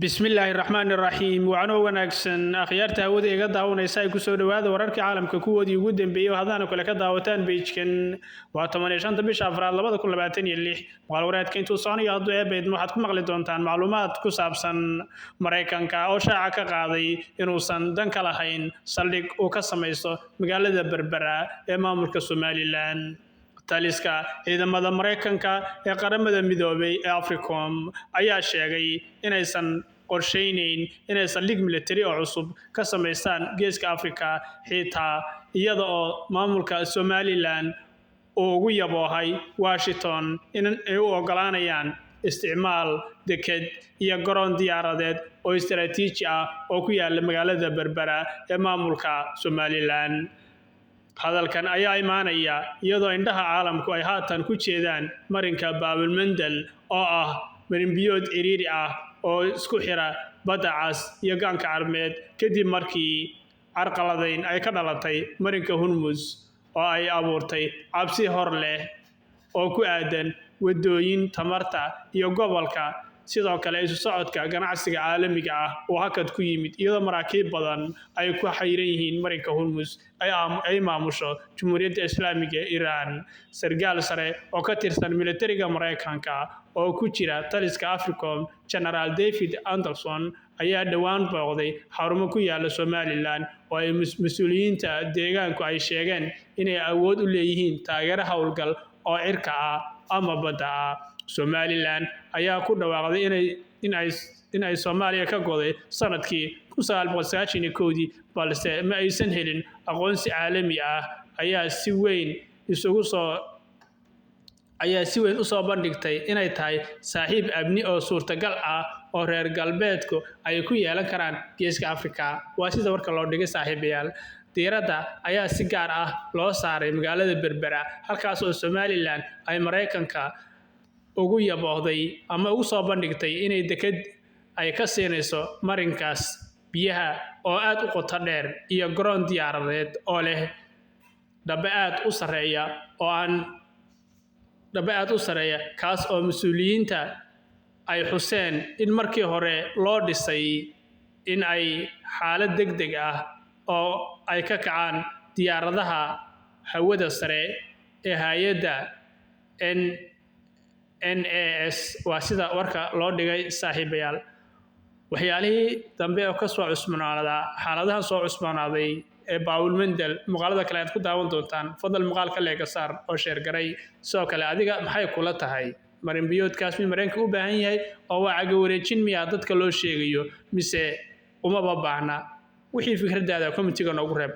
bismillaahi raxmaani raxiim waana wanaagsan akhyaarta hawada iga daawanaysa ay ku soo dhawaada wararka caalamka kuwoodii ugu dambeeyay hadana kale ka daawataan page-kan waa 15 bisha Afraad 2026 maalwaraadka intuu socnayo haduu eebayd waxaad ku maqli doontaan macluumaad ku saabsan Mareykanka oo shaaca ka qaaday inuusan dan ka lahayn saldhig uu ka samaysto magaalada Berbera ee maamulka Somaliland taliska ciidamada Mareykanka ee qaramada midoobay ee Africom ayaa sheegay inaysan qorsheynayn inay saldhig military oo cusub ka sameystaan geeska Afrika xitaa iyada oo maamulka Somaliland uu ugu yaboohay Washington in ay u ogolaanayaan isticmaal deked iyo garoon diyaaradeed oo istiraatiiji ah oo ku yaala magaalada Berbera ee maamulka Somaliland hadalkan ayaa imaanaya iyadoo indhaha caalamku ay haatan ku jeedaan marinka Baabilmandel oo ah marin biyood ciriiri ah oo isku xira badda cas iyo gaanka Carmeed kadib markii carqaladayn ay ka dhalatay marinka Hormuz oo ay abuurtay cabsi hor leh oo ku aadan wadooyin tamarta iyo gobolka sidoo kale isu socodka ganacsiga caalamiga ah oo hakad ku yimid iyadoo maraakiib badan ay ku xayran yihiin marinka Hormuz ay maamusho Jamhuuriyadda Islaamiga ee Iran sargaal sare oo ka tirsan militariga Mareykanka oo ku jira taliska Africom General David Anderson ayaa dhawaan booqday xarumo ku yaala Somaliland oo ay mas'uuliyiinta deegaanku ay sheegeen inay awood u leeyihiin taageero hawlgal oo cirka ah ama badda ah Somaliland ayaa ku dhawaaqday in ay Soomaaliya ka goday sanadkii 1991 balse ma aysan helin aqoonsi caalami ah ayaa si weyn u soo bandhigtay inay tahay saaxiib amni oo suurtagal ah oo reer galbeedku ay ku yeelan karaan geeska Afrika waa sida warka loo dhigay saaxiibayaal diiradda ayaa si gaar ah loo saaray magaalada Berbera halkaas oo Somaliland ay Mareykanka ugu yaboohday ama ugu soo bandhigtay inay deked ay ka siinayso marinkaas biyaha oo aad u qoto dheer iyo garoon diyaaradeed oo leh dhabe aad u sareeya kaas oo mas'uuliyiinta ay xuseen in markii hore loo dhisay in ay xaalad degdeg ah oo ay ka kacaan diyaaradaha hawada sare ee hay'adda NAS waa sida warka loo dhigay saaxiibayaal waxyaalihii dambe oo ka soo cusboonaaday xaaladaha soo cusboonaaday ee Baabilmandel muuqaalada kale aad ku daawan doontaan fadal muuqaalka leega saar oo share garay soo kale adiga maxay kula tahay marin biyoodkaas mid Mareykanka u baahan yahay oo waa caga wareejin miya dadka loo sheegayo mise uma baahna wixii fikradaada commentiga noogu reeb